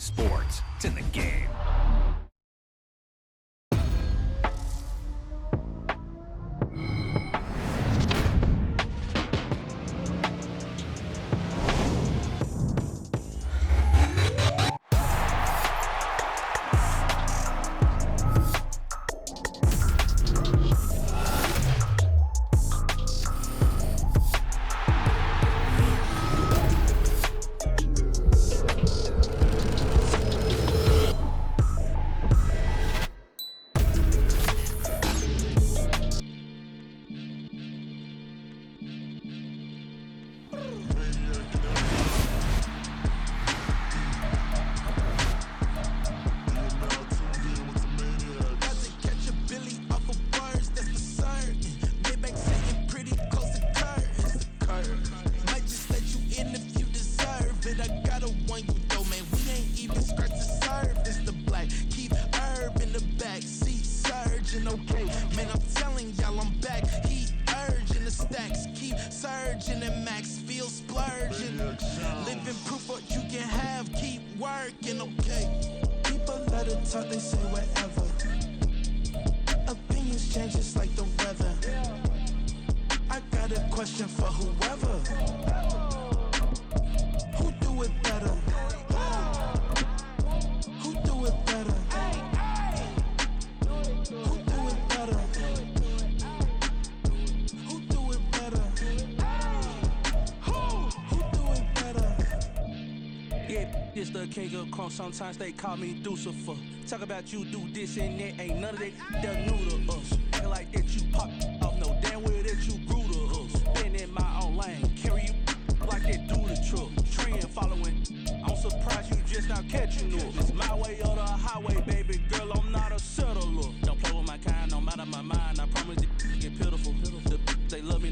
sports. It's in the game. Sometimes they call me Lucifer. Talk about you do this and that. Ain't none of that new to us. Acting like that you pop off. No damn well that you grew to us. Been in my own lane. Carry you like that do the truck. Trend following. I'm surprised you just now catching up. It's my way or the highway, baby girl. I'm not a settler. Don't play with my kind. No matter my mind. I promise they get pitiful. They love me.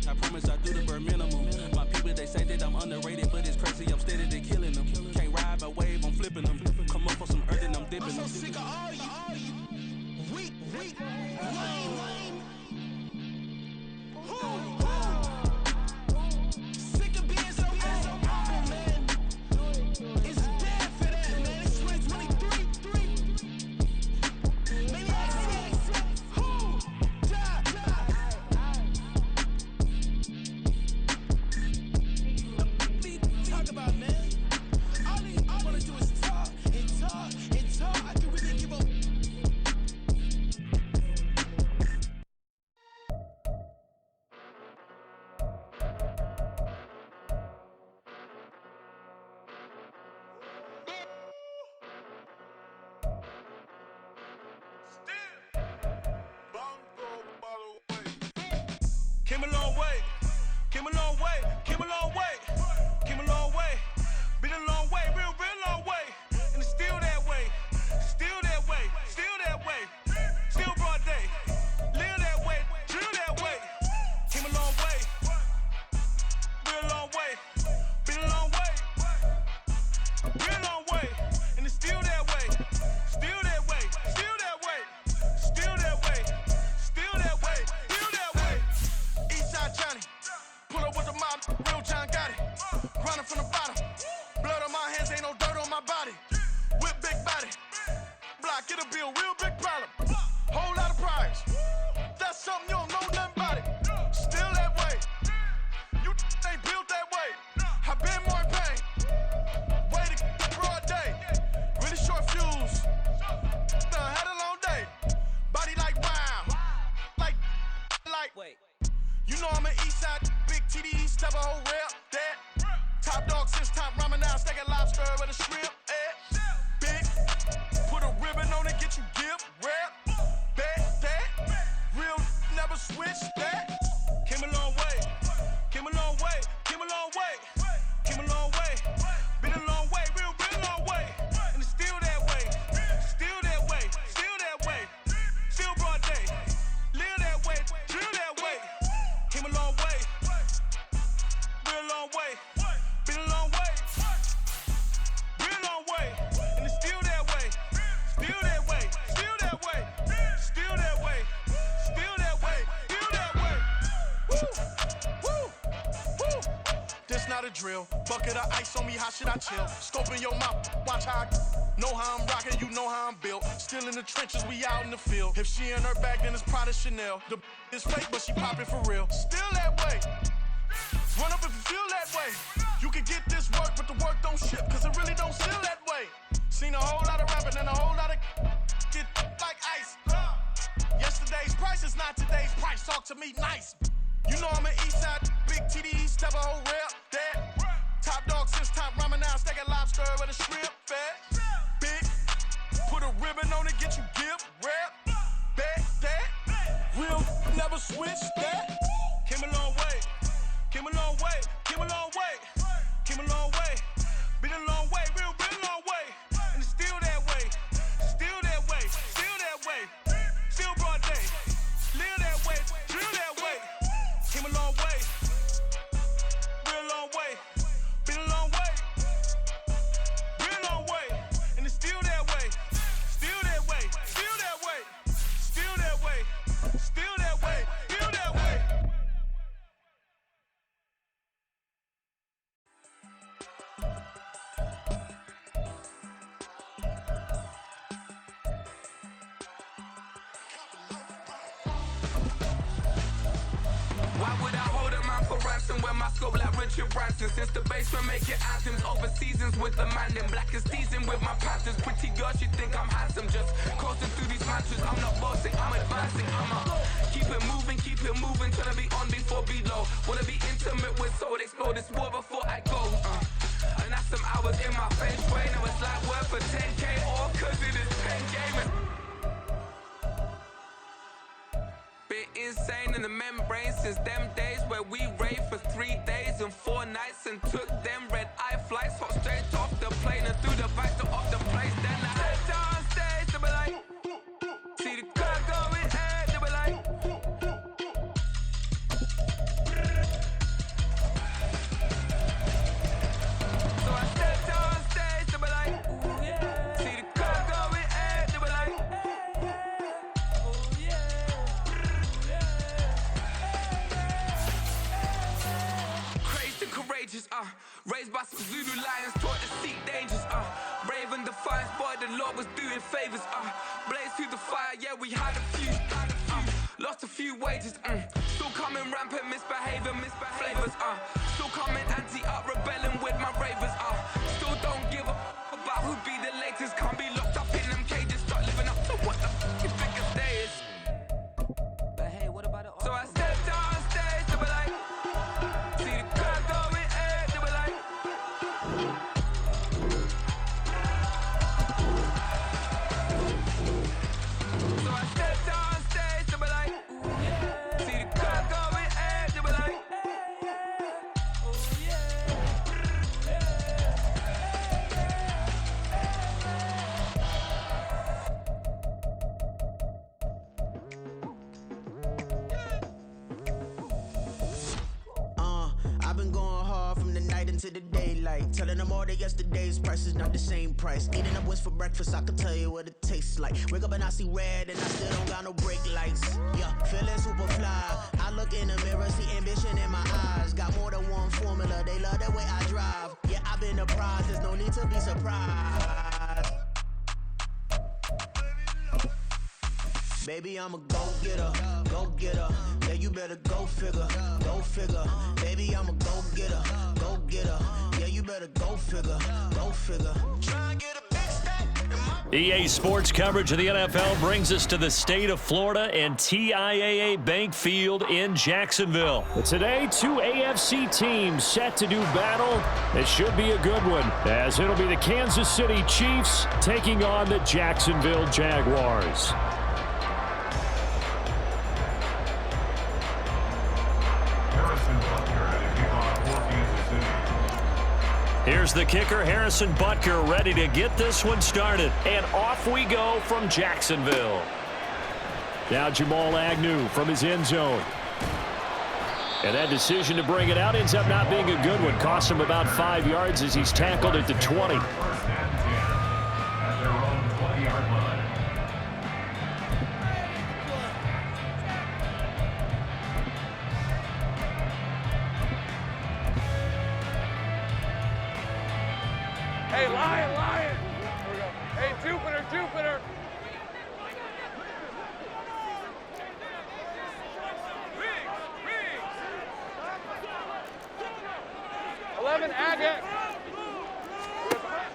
I promise I do the bare minimum. My people, they say that I'm underrated, but it's crazy. I'm steady, they killing them. Can't ride my wave, I'm flipping them. Come up for some earth and I'm dipping them. I'm so sick of all you. Weak, lame. Sick of being so humble, man. It's dead for that, man. It's 2023. Maniacs. Talk about, man. All I wanna do is talk. I can really give up. Came a long way. Been a long way, real long way. And it's still that way. Still broad day. Live that way, drill that way. Came a long way. Real long way. Been a long way. Real long way. And it's still that way. Eastside Johnny. Pull up with the mob, real John got it. Grinding from the bottom. Blood on my hands, ain't no dirt on my body. Whip big body. Block, it'll be a real big problem. Whole lot of prize. That's something you don't know nothing about it. Still that way. You ain't built that way. I been more in pain. Way to broad day. Really short fuse. Had a long day. Body like wow. Like. Wait. You know I'm an Eastside, big TDE, step a whole rep, that. Top dog since top ramen now, steak and lobster with a shrimp, big, put a ribbon on it, get you give, rep, that, real, never switch, that. Came a long way, been a long way, real long way, and it's still that way, still broad day, live that way, drill that way. Came a long way, real long way, been a long way, real long way, and it's still that way, still that way, still that way, still that way, still that way, still that way. how to drill. Bucket of ice on me, how should I chill? Scope in your mouth, watch how I know how I'm rocking, you know how I'm built. Still in the trenches, we out in the field. If she in her bag, then it's Prada Chanel. The is fake, but she poppin' for real. Still that way. Run up if you feel that way. You can get this work, but the work don't ship, cause it really don't feel that way. Seen a whole lot of rapping and a whole lot of get like ice. Yesterday's price is not today's price. Talk to me nice. You know I'm an Eastside, big TDE, step a whole rep, that. Top dog since top ramen now, steak and lobster with a shrimp, fat. Big, put a ribbon on it, get you give, rep, back, that. Real, never switch, that. Came a long way, came a long way, came a long way, came a long way. Been a long way, real, been a long way. And it's still that way, still that way, still that way. Still broad day, live that way, drill that way. Came a long way, real long way. Been a long way, real long way. And it's still that way, still that way, still that way, still that way, still that way, still that way. Why would I hold a man for ransom when my scope like Richard Branson? Since the basement making anthems over seasons with the man in black is seasoned with my Panthers. Pretty girl, she think I'm handsome, just coasting through these mantras. I'm not bossing, I'm advancing. Keep it moving, tryna be on before below. Wanna be intimate with soul, explore this war before I go. And that's some hours in my feng shui. Now it's like work for 10K, all cause it is pen gaming. Bit insane in the membrane since them days where we raved for 3 days and 4 nights and took them red-eye flights, hot straight off the plane and through the back door of the place. Then I head down stage, they be like, see the crowd going head, they be like, so I step down stage, they be like, see the crowd going head, they be like, crazed and courageous, raised by some Zulu lions, taught to seek dangers, brave and defiant, boy, the Lord was doing favors, blaze through the fire, yeah, we had a few, lost a few wages, still coming rampant, misbehaving, flavors, still coming anti-up, rebelling with my ravers, still don't give a about who be the latest, can't be locked up in them cages, start living up to what the you think a day is. But hey, what about it? So I stepped on stage, they be like, see the crowd going head, they be like, so I stepped on stage, they be like, see the crowd going head, they be like, I've been going hard from the night into the daylight. Telling them all that yesterday's price is not the same price. Eating up what's for breakfast, I can tell you what it tastes like. Wake up and I see red and I still don't got no brake lights. Yeah, feeling super fly. I look in the mirror, see ambition in my eyes. Got more than one formula, they love the way I drive. Yeah, I've been a prize, there's no need to be surprised. Baby, I'm a go-getter, go-getter. Yeah, you better go figure, go figure. Baby, I'm a go-getter, go-getter. Yeah, you better go figure, go figure. Try and get a big stack. EA Sports coverage of the NFL brings us to the state of Florida and TIAA Bank Field in Jacksonville. Today, 2 AFC teams set to do battle. It should be a good one, as it'll be the Kansas City Chiefs taking on the Jacksonville Jaguars. Here's the kicker, Harrison Butker, ready to get this one started. And off we go from Jacksonville. Now Jamal Agnew from his end zone. And that decision to bring it out ends up not being a good one. Cost him about 5 yards as he's tackled at the 20. Hey, Lion. There we go. Hey, Jupiter. 11, Agate.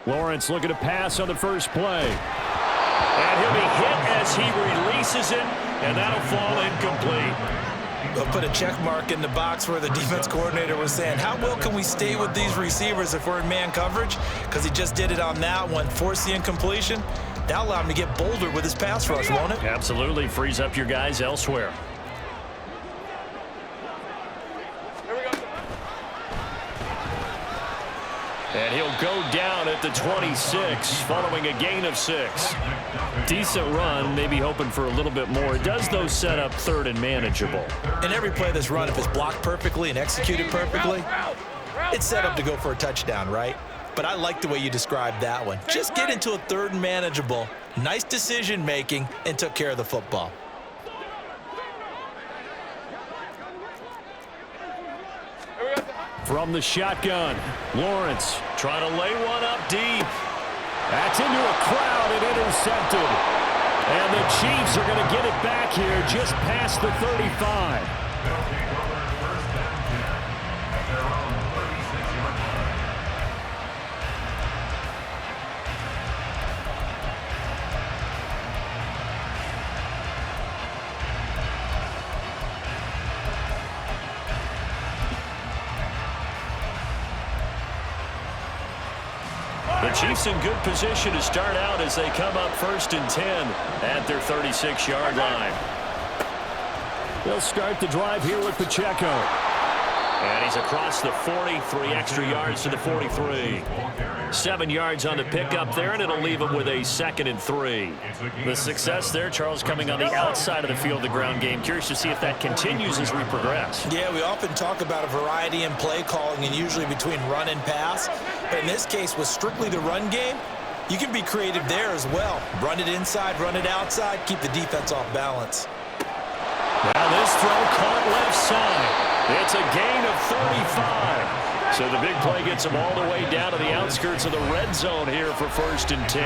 Lawrence looking to pass on the first play. And he'll be hit as he releases it, and that'll fall incomplete. They'll put a check mark in the box where the defense coordinator was saying, how well can we stay with these receivers if we're in man coverage? Because he just did it on that one, forced the incompletion. That'll allow him to get bolder with his pass rush, won't it? Absolutely. Frees up your guys elsewhere. And he'll go down at the 26 following a gain of 6. Decent run, maybe hoping for a little bit more. It does, though, set up third and manageable. In every play that's run, if it's blocked perfectly and executed perfectly, it's set up to go for a touchdown, right? But I like the way you described that one. Just get into a third and manageable, nice decision-making, and took care of the football. From the shotgun, Lawrence trying to lay one up deep. That's into a crowd and intercepted. And the Chiefs are going to get it back here just past the 35. The Chiefs in good position to start out as they come up 1st and 10 at their 36-yard line. They'll start the drive here with Pacheco. And he's across the 40, 3 extra yards to the 43. 7 yards on the pickup there, and it'll leave him with a 2nd and 3. The success there, Charles, coming on the outside of the field, the ground game. Curious to see if that continues as we progress. Yeah, we often talk about a variety in play calling and usually between run and pass. But in this case, with strictly the run game, you can be creative there as well. Run it inside, run it outside, keep the defense off balance. Now this throw caught left side. It's a gain of 35. So the big play gets them all the way down to the outskirts of the red zone here for 1st and 10.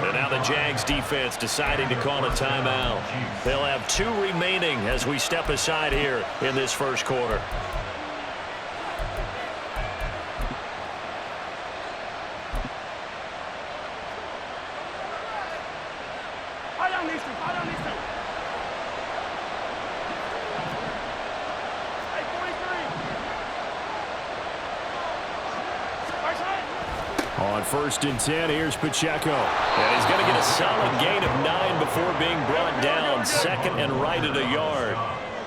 And now the Jags defense deciding to call a timeout. They'll have 2 remaining as we step aside here in this first quarter. On 1st and 10, here's Pacheco. And he's going to get a solid gain of 9 before being brought down. 2nd and right at a yard.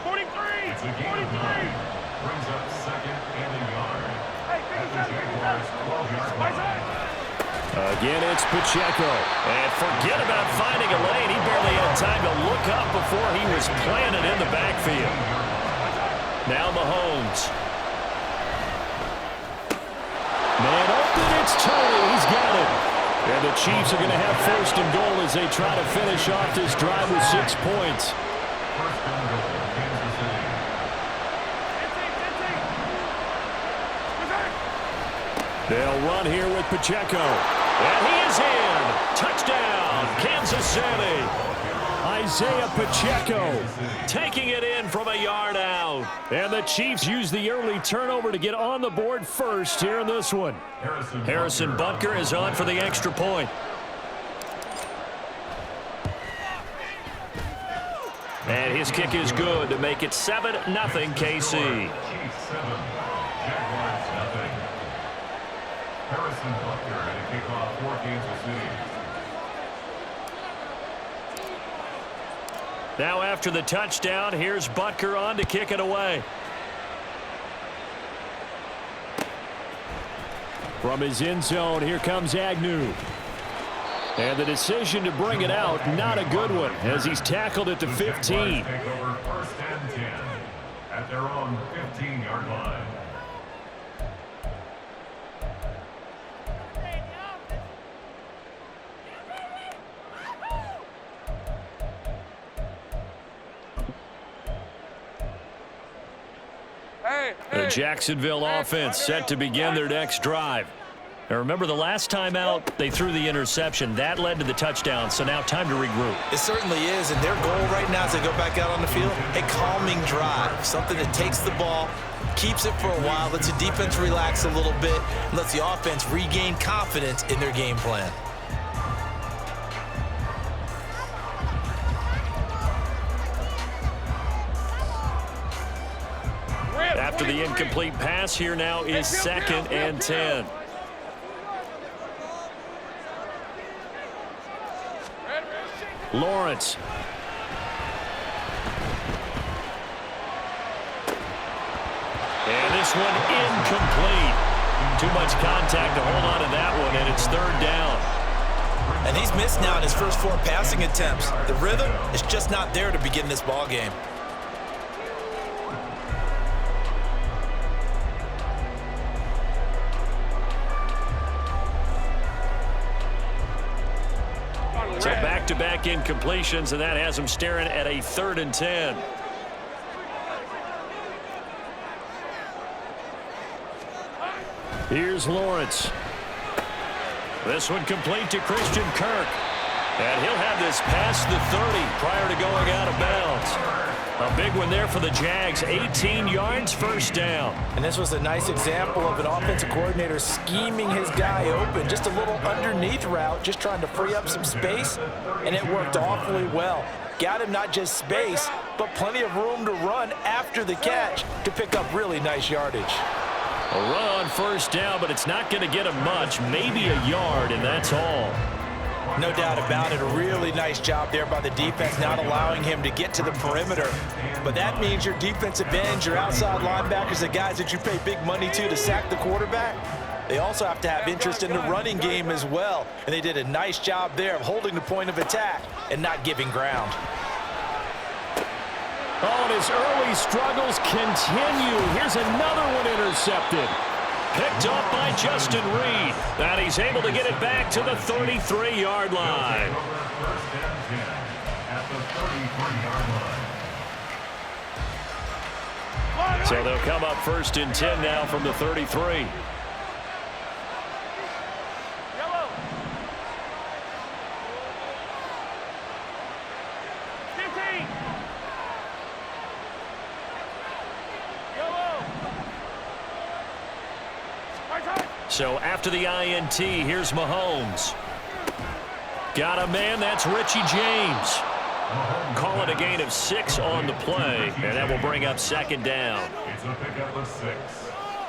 43! 43! Brings up 2nd and a yard. Hey, 57! Again, it's Pacheco. And forget about finding a lane. He barely had time to look up before he was planted in the backfield. Now Mahomes. Man open, it's Tony. He's got it. And the Chiefs are going to have 1st and goal as they try to finish off this drive with 6 points. 1st and goal, Kansas City. They'll run here with Pacheco. And he is in. Touchdown, Kansas City. Isaiah Pacheco taking it in from a yard out. And the Chiefs use the early turnover to get on the board first here in this one. Harrison Butker is on for the extra point. And his kick is good to make it 7-0 KC. Chiefs 7, Jaguars 0. Harrison Butker at a kickoff for Kansas City. Now after the touchdown, here's Butker on to kick it away. From his end zone, here comes Agnew. And the decision to bring it out, not a good one, as he's tackled at the 15. Take over 1st and 10 at their own 15-yard line. The Jacksonville offense set to begin their next drive. Now remember, the last time out, they threw the interception. That led to the touchdown, so now time to regroup. It certainly is, and their goal right now as they go back out on the field, a calming drive, something that takes the ball, keeps it for a while, lets the defense relax a little bit, and lets the offense regain confidence in their game plan. After the incomplete pass, here now is 2nd and 10. Lawrence. And this one incomplete. Too much contact to hold on to that one, and it's 3rd down. And he's missed now in his first 4 passing attempts. The rhythm is just not there to begin this ball game. So back-to-back incompletions, and that has him staring at a 3rd and 10. Here's Lawrence. This one complete to Christian Kirk. And he'll have this past the 30 prior to going out of bounds. A big one there for the Jags. 18 yards, 1st down. And this was a nice example of an offensive coordinator scheming his guy open. Just a little underneath route, just trying to free up some space, and it worked awfully well. Got him not just space, but plenty of room to run after the catch to pick up really nice yardage. A run on 1st down, but it's not going to get him much. Maybe a yard, and that's all. No doubt about it. A really nice job there by the defense, not allowing him to get to the perimeter. But that means your defensive ends, your outside linebackers, the guys that you pay big money to sack the quarterback, they also have to have interest in the running game as well. And they did a nice job there of holding the point of attack and not giving ground. Oh, and his early struggles continue. Here's another one intercepted. Picked up by Justin Reed. And he's able to get it back to the 33-yard line. So they'll come up 1st and 10 now from the 33. So after the INT, here's Mahomes. Got a man, that's Richie James. Call it a gain of 6 on the play, and that will bring up 2nd down. It's a pickup of 6.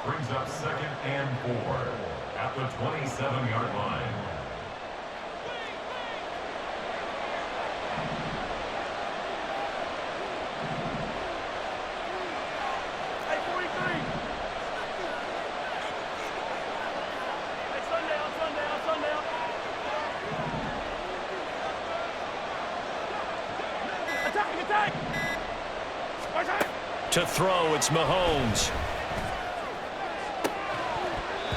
Brings up 2nd and 4 at the 27-yard line. To throw, it's Mahomes.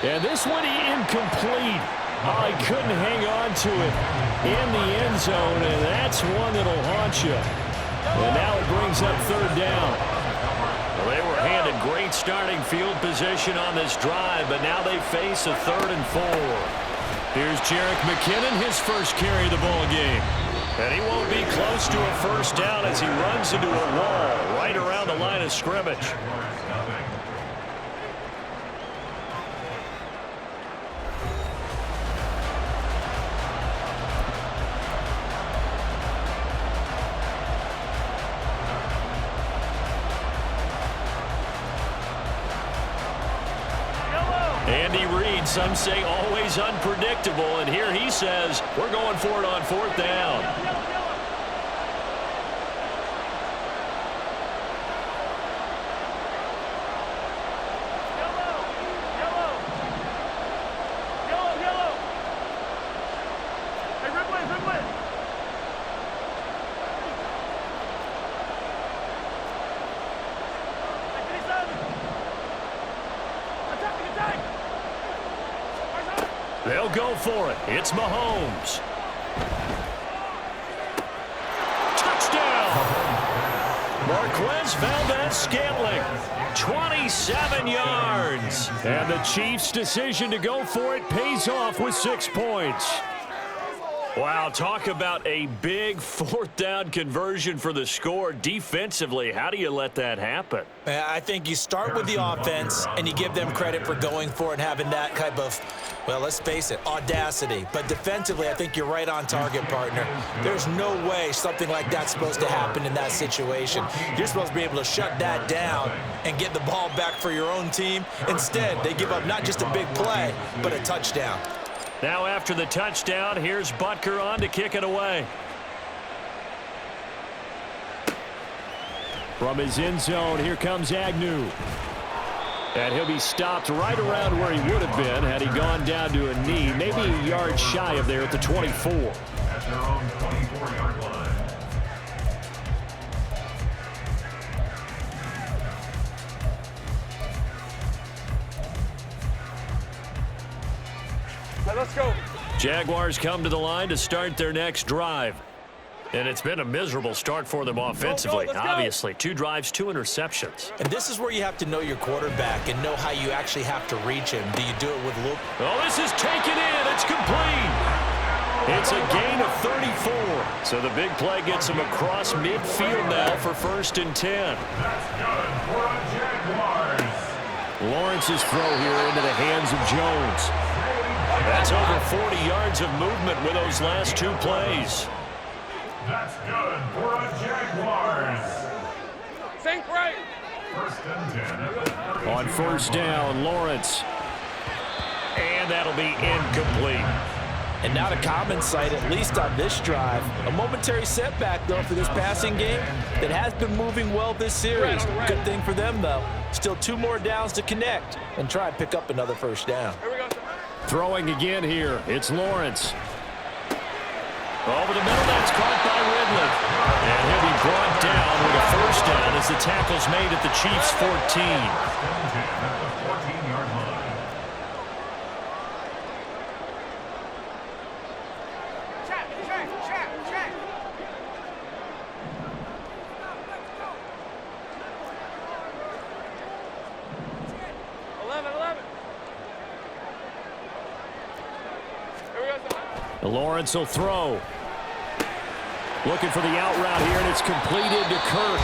And this one incomplete. Oh, he couldn't hang on to it in the end zone, and that's one that'll haunt you. And now it brings up 3rd down. Well, they were handed great starting field position on this drive, but now they face a 3rd and 4. Here's Jerick McKinnon, his first carry of the ball game. And he won't be close to a 1st down as he runs into a wall right around the line of scrimmage. Andy Reid, some say always unpredictable, and here he says we're going for it on 4th down. They'll go for it. It's Mahomes. Touchdown! Marquez Valdez-Scantling. 26 7 yards. And the Chiefs' decision to go for it pays off with 6 points. Wow, talk about a big fourth down conversion for the score. Defensively, how do you let that happen? I think you start with the offense and you give them credit for going for it and having that type of, well, let's face it, audacity. But defensively, I think you're right on target, partner. There's no way something like that's supposed to happen in that situation. You're supposed to be able to shut that down and get the ball back for your own team. Instead, they give up not just a big play, but a touchdown. Now after the touchdown, here's Butker on to kick it away. From his end zone, here comes Agnew. And he'll be stopped right around where he would have been had he gone down to a knee, maybe a yard shy of there at the 24. At their own 24-yard line. Let's go. Jaguars come to the line to start their next drive. And it's been a miserable start for them offensively. Let's go. Obviously, 2 drives, 2 interceptions. And this is where you have to know your quarterback and know how you actually have to reach him. Do you do it with Luke? Oh, this is taken in. It's complete. It's a gain of 34. So the big play gets him across midfield now for 1st and 10. That's good for a Jaguars. Lawrence's throw here into the hands of Jones. That's over 40 yards of movement with those last 2 plays. That's good for a Jaguars. Think right. 1st and 10 at the 32. On 1st down, Lawrence. And that'll be incomplete. And not a common sight, at least on this drive. A momentary setback, though, for this passing game that has been moving well this series. Good thing for them, though. Still 2 more downs to connect and try and pick up another 1st down. Here we go. Throwing again here. It's Lawrence. Over the middle, that's caught by Ridley. And he'll be brought down with a 1st down as the tackle's made at the Chiefs' 14. 14-yard line. Check. 11. Here we go. Lawrence will throw. Looking for the out route here, and it's completed to Kirk.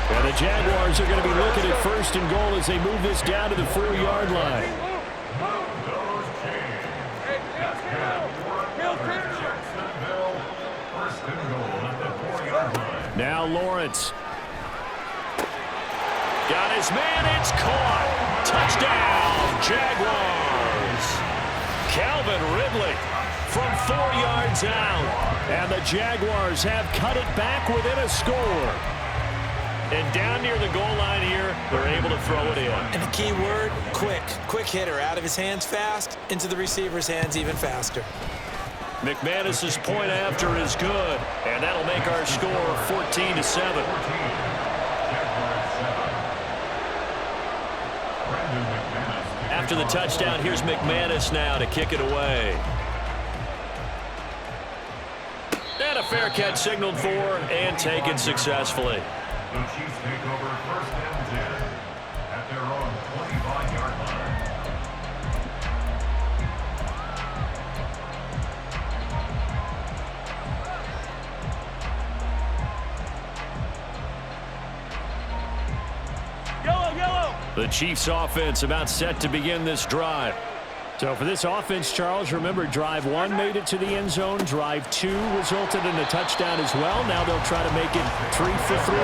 And the Jaguars are going to be looking at 1st and goal as they move this down to the 4-yard line. Jacksonville, 1st and goal at the 4-yard line. Now Lawrence. Got his man, it's caught. Touchdown, Jaguars. Calvin Ridley from 4 yards out. And the Jaguars have cut it back within a score. And down near the goal line here, they're able to throw it in. And the key word, quick. Quick hitter, out of his hands fast, into the receiver's hands even faster. McManus's point after is good, and that'll make our score 14-7. After the touchdown, here's McManus now to kick it away. And a fair catch signaled for and taken successfully. The Chiefs take over 1st and 10 at their own 25-yard line. Yellow. The Chiefs offense about set to begin this drive. So for this offense, Charles, remember drive 1 made it to the end zone. Drive 2 resulted in a touchdown as well. Now they'll try to make it 3 for 3.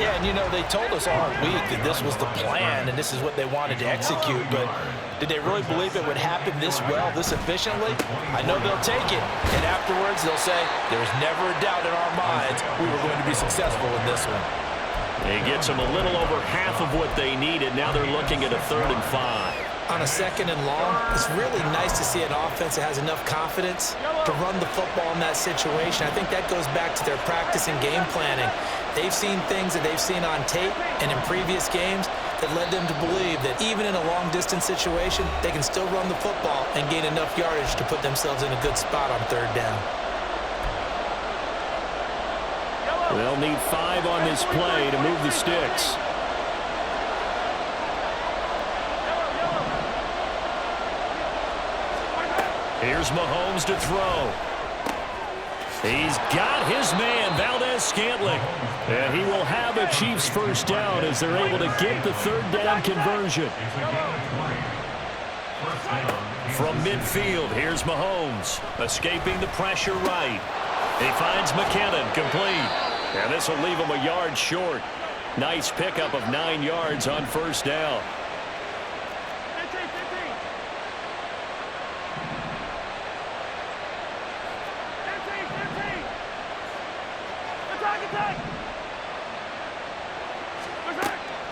Yeah, and you know, they told us all week that this was the plan and this is what they wanted to execute, but did they really believe it would happen this well, this efficiently? I know they'll take it, and afterwards they'll say, there was never a doubt in our minds we were going to be successful in this one. He gets them a little over half of what they needed. Now they're looking at a 3rd and 5. On a 2nd and long, it's really nice to see an offense that has enough confidence to run the football in that situation. I think that goes back to their practice and game planning. They've seen things that they've seen on tape and in previous games that led them to believe that even in a long-distance situation, they can still run the football and gain enough yardage to put themselves in a good spot on 3rd down. They'll need 5 on this play to move the sticks. Here's Mahomes to throw. He's got his man, Valdez-Scantling. And he will have a Chiefs first down as they're able to get the third down conversion. From midfield, here's Mahomes, escaping the pressure right. He finds McKinnon, complete. And this will leave him a yard short. Nice pickup of 9 yards on first down.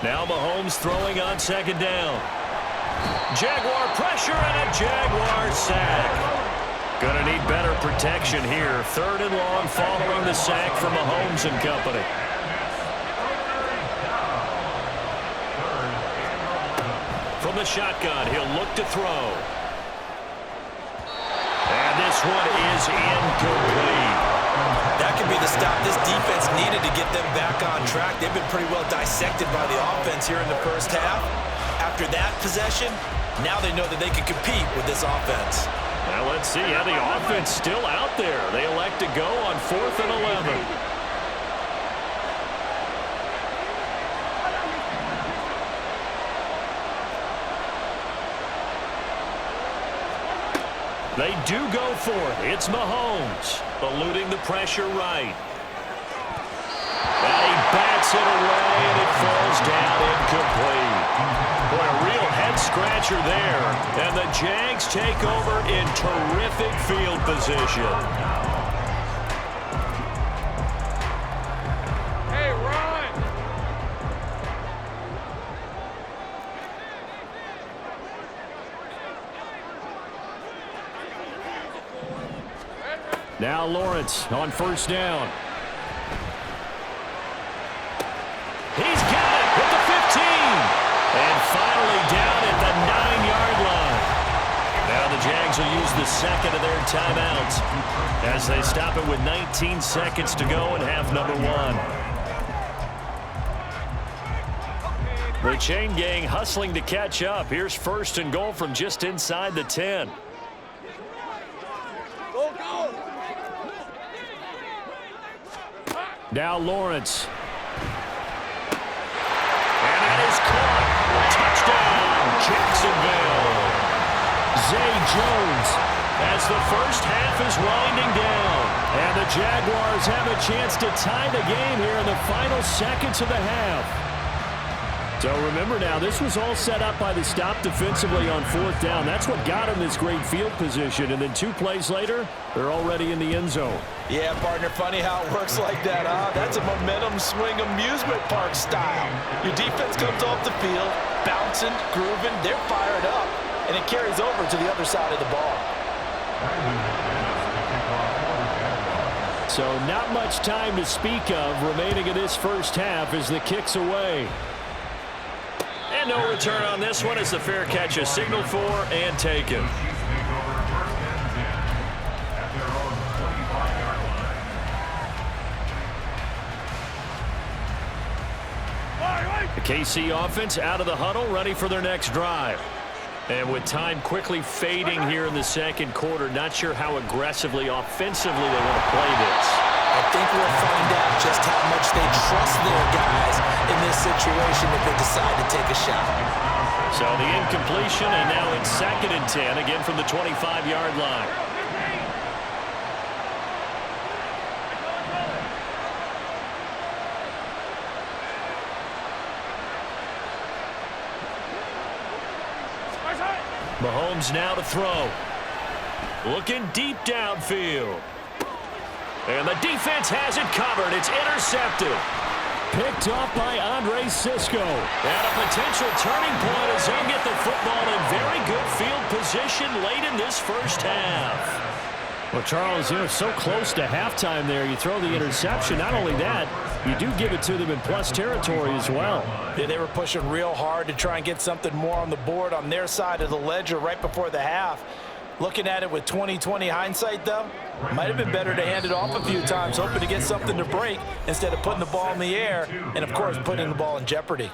Now Mahomes throwing on second down. Jaguar pressure and a Jaguar sack. Gonna need better protection here. Third and long following the sack from Mahomes and company. From the shotgun, he'll look to throw. And this one is incomplete. That could be the stop this defense needed to get them back on track. They've been pretty well dissected by the offense here in the first half. After that possession, now they know that they can compete with this offense. Now let's see how the offense still out there. They elect to go on 4th and 11. They do go for it. It's Mahomes, eluding the pressure right. And he bats it away, and it falls down incomplete. Boy, a real head-scratcher there. And the Jags take over in terrific field position. Hey, run! Now Lawrence on first down. He's got it with the 15. And finally down at the 9-yard line. Now the Jags will use the second of their timeouts as they stop it with 19 seconds to go in half number 1. The chain gang hustling to catch up. Here's first and goal from just inside the 10. Now Lawrence. And that is caught. Touchdown, Jacksonville. Zay Jones as the first half is winding down. And the Jaguars have a chance to tie the game here in the final seconds of the half. So remember now, this was all set up by the stop defensively on 4th down. That's what got them this great field position. And then 2 plays later, they're already in the end zone. Yeah, partner, funny how it works like that, huh? That's a momentum swing amusement park style. Your defense comes off the field, bouncing, grooving, they're fired up, and it carries over to the other side of the ball. So not much time to speak of remaining in this first half as the kick's away. And no return on this one as the fair catch is signaled for and taken. The KC offense out of the huddle, ready for their next drive. And with time quickly fading here in the second quarter, not sure how aggressively, offensively they want to play this. I think we'll find out just how much they trust their guys in this situation if they decide to take a shot. So the incompletion, and now it's 2nd and 10, again from the 25-yard line. Mahomes now to throw. Looking deep downfield. And the defense has it covered. It's intercepted. Picked off by Andre Sisco. And a potential turning point as they'll get the football in very good field position late in this first half. Well, Charles, you know, so close to halftime there. You throw the interception. Not only that, you do give it to them in plus territory as well. Yeah, they were pushing real hard to try and get something more on the board on their side of the ledger right before the half. Looking at it with 20/20 hindsight, though, might have been better to hand it off a few times, hoping to get something to break instead of putting the ball in the air and, of course, putting the ball in jeopardy.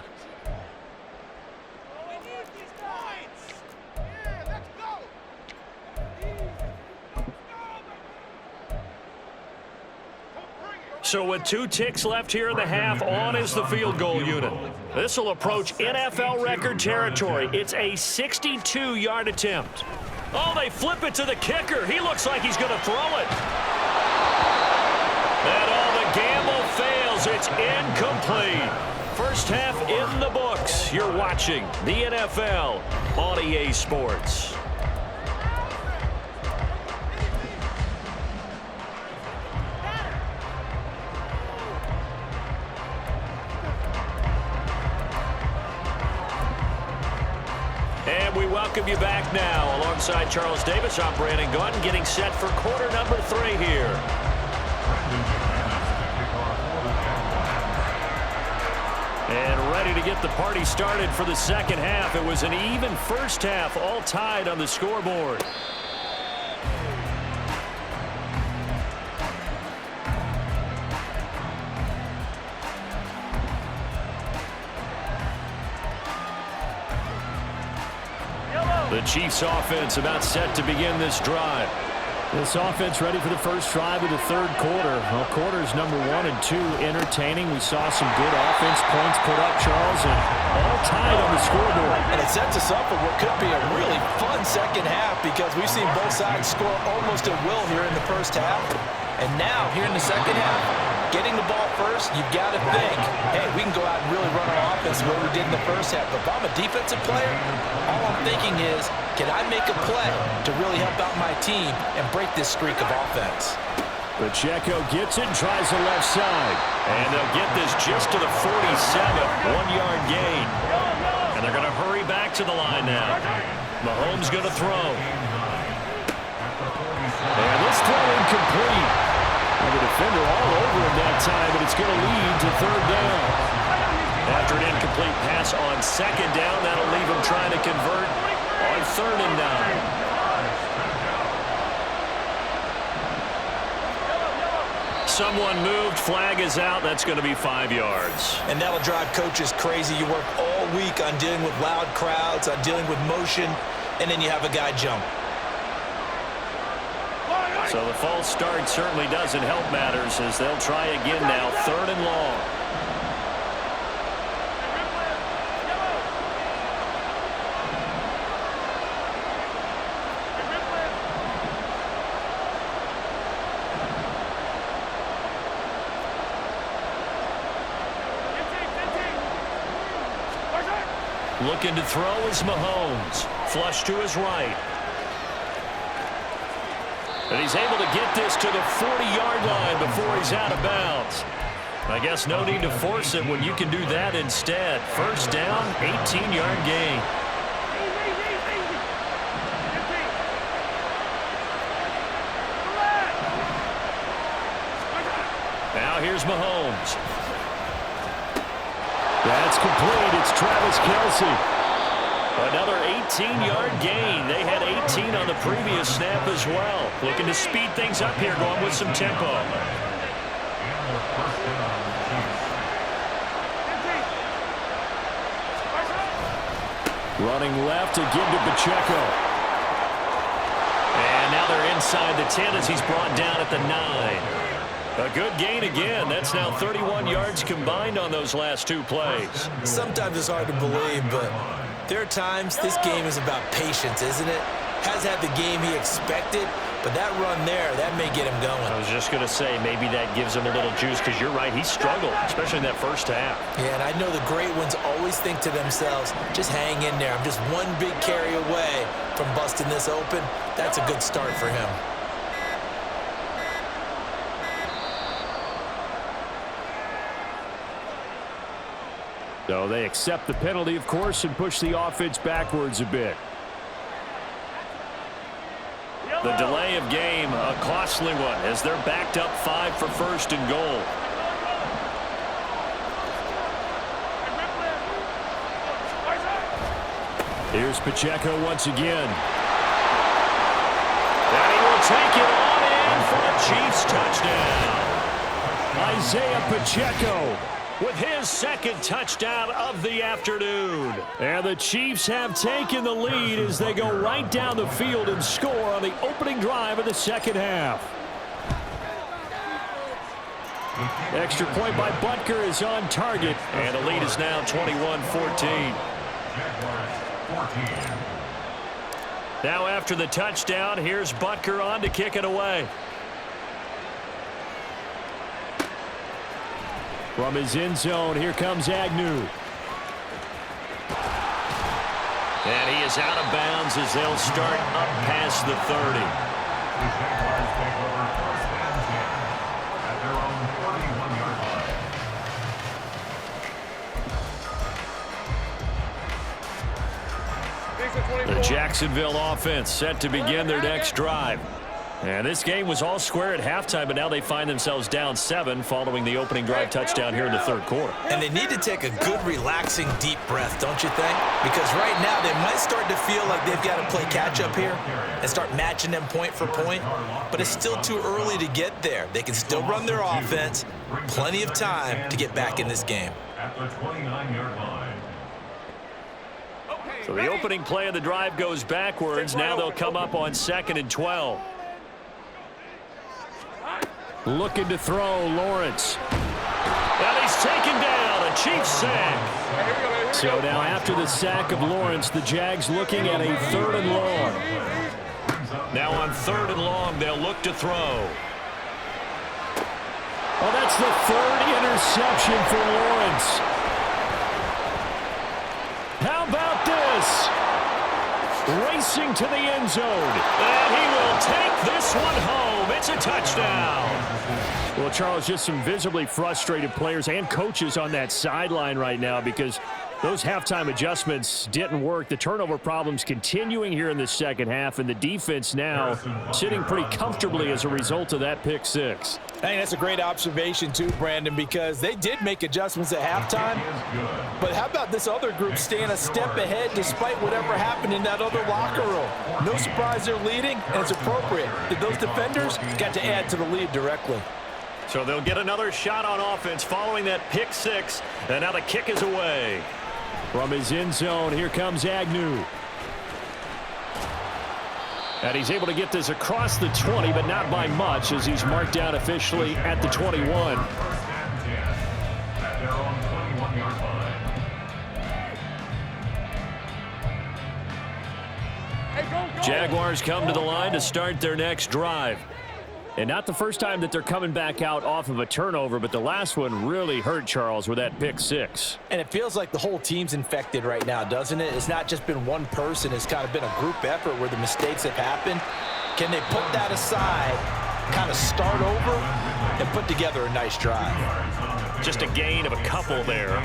So with 2 ticks left here in the half, on is the field goal unit. This will approach NFL record territory. It's a 62-yard attempt. Oh, they flip it to the kicker. He looks like he's going to throw it. And all the gamble fails. It's incomplete. First half in the books. You're watching the NFL on EA Sports. And we welcome you back now. Alongside Charles Davis, I'm Brandon Gaudin, getting set for quarter number 3 here. And ready to get the party started for the second half. It was an even first half, all tied on the scoreboard. The Chiefs offense about set to begin this drive. This offense ready for the first drive of the third quarter. Well, quarters number 1 and 2 entertaining. We saw some good offense points put up, Charles, and all tied on the scoreboard. And it sets us up for what could be a really fun second half because we've seen both sides score almost at will here in the first half. And now, here in the second half, getting the ball first, you've got to think, hey, we can go out and really run our offense the way we did in the first half. But if I'm a defensive player, all I'm thinking is, can I make a play to really help out my team and break this streak of offense? Pacheco gets it and tries the left side. And they'll get this just to the 47, 1-yard gain. And they're going to hurry back to the line now. Mahomes going to throw. And this throw incomplete. And the defender all over him that time, but it's going to lead to third down. After an incomplete pass on second down, that'll leave him trying to convert on 3rd and 9. Someone moved, flag is out. That's going to be 5 yards. And that'll drive coaches crazy. You work all week on dealing with loud crowds, on dealing with motion, and then you have a guy jump. So the false start certainly doesn't help matters as they'll try again now, 3rd and long. Looking to throw is Mahomes. Flush to his right. And he's able to get this to the 40-yard line before he's out of bounds. I guess no need to force it when you can do that instead. First down, 18-yard gain. Now here's Mahomes. That's complete. It's Travis Kelce. Another 18-yard gain. They had 18 on the previous snap as well. Looking to speed things up here, going with some tempo. Running left to give to Pacheco. And now they're inside the 10 as he's brought down at the 9. A good gain again. That's now 31 yards combined on those last 2 plays. Sometimes it's hard to believe, but there are times this game is about patience, isn't it? Has had the game he expected, but that run there, that may get him going. I was just going to say, maybe that gives him a little juice because you're right, he struggled, especially in that first half. Yeah, and I know the great ones always think to themselves, just hang in there. I'm just one big carry away from busting this open. That's a good start for him. So they accept the penalty, of course, and push the offense backwards a bit. The delay of game, a costly one, as they're backed up 5 for 1st and goal. Here's Pacheco once again. And he will take it on in for a Chiefs touchdown. Isaiah Pacheco with his 2nd touchdown of the afternoon. And the Chiefs have taken the lead as they go right down the field and score on the opening drive of the second half. Extra point by Butker is on target. And the lead is now 21-14. Now after the touchdown, here's Butker on to kick it away. From his end zone, here comes Agnew. And he is out of bounds as they'll start up past the 30. The Jaguars take over first and 10 at their own 41-yard line. The Jacksonville offense set to begin their next drive. And this game was all square at halftime, but now they find themselves down 7 following the opening drive touchdown here in the third quarter. And they need to take a good, relaxing, deep breath, don't you think? Because right now they might start to feel like they've got to play catch-up here and start matching them point for point. But it's still too early to get there. They can still run their offense. Plenty of time to get back in this game. At the 29-yard line. So the opening play of the drive goes backwards. Now they'll come up on 2nd and 12. Looking to throw, Lawrence. And he's taken down, a Chiefs sack. So now after the sack of Lawrence, the Jags looking at a 3rd and long. Now on 3rd and long, they'll look to throw. Oh, that's the 3rd interception for Lawrence. How about this? Racing to the end zone. And he will take this one home. It's a touchdown. Well, Charles, just some visibly frustrated players and coaches on that sideline right now because those halftime adjustments didn't work. The turnover problems continuing here in the second half, and the defense now sitting pretty comfortably as a result of that pick six. I think that's a great observation too, Brandon, because they did make adjustments at halftime. But how about this other group staying a step ahead despite whatever happened in that other locker room? No surprise they're leading, and it's appropriate that those defenders got to add to the lead directly. So they'll get another shot on offense following that pick six, and now the kick is away. From his end zone, here comes Agnew. And he's able to get this across the 20, but not by much as he's marked down officially at the 21. At their own 21-yard line. Jaguars come to the line to start their next drive. And not the first time that they're coming back out off of a turnover, but the last one really hurt, Charles, with that pick six. And it feels like the whole team's infected right now, doesn't it? It's not just been one person. It's kind of been a group effort where the mistakes have happened. Can they put that aside, kind of start over, and put together a nice drive? Just a gain of a couple there,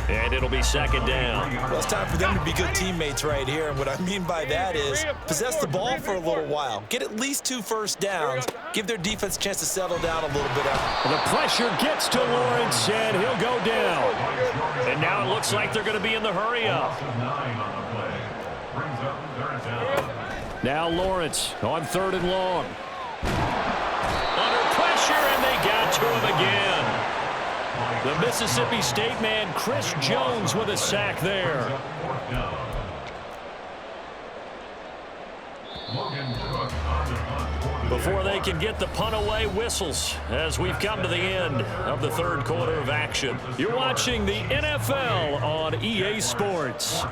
and it'll be second down. Well, it's time for them to be good teammates right here, and what I mean by that is possess the ball for a little while. Get at least 2 first downs. Give their defense a chance to settle down a little bit. The pressure gets to Lawrence, and he'll go down. And now it looks like they're going to be in the hurry up. Now Lawrence on 3rd and long. Under pressure, and they got to him again. The Mississippi State man, Chris Jones, with a sack there. Before they can get the punt away, whistles as we've come to the end of the third quarter of action. You're watching the NFL on EA Sports.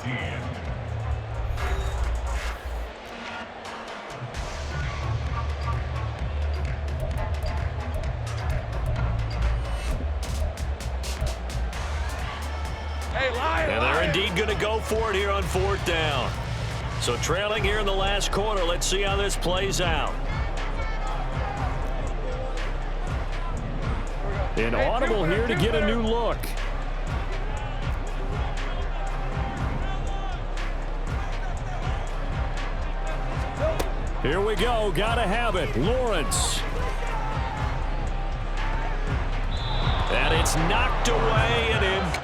And they're indeed going to go for it here on 4th down. So trailing here in the last quarter. Let's see how this plays out. An audible here to get a new look. Here we go. Gotta have it. Lawrence. And it's knocked away and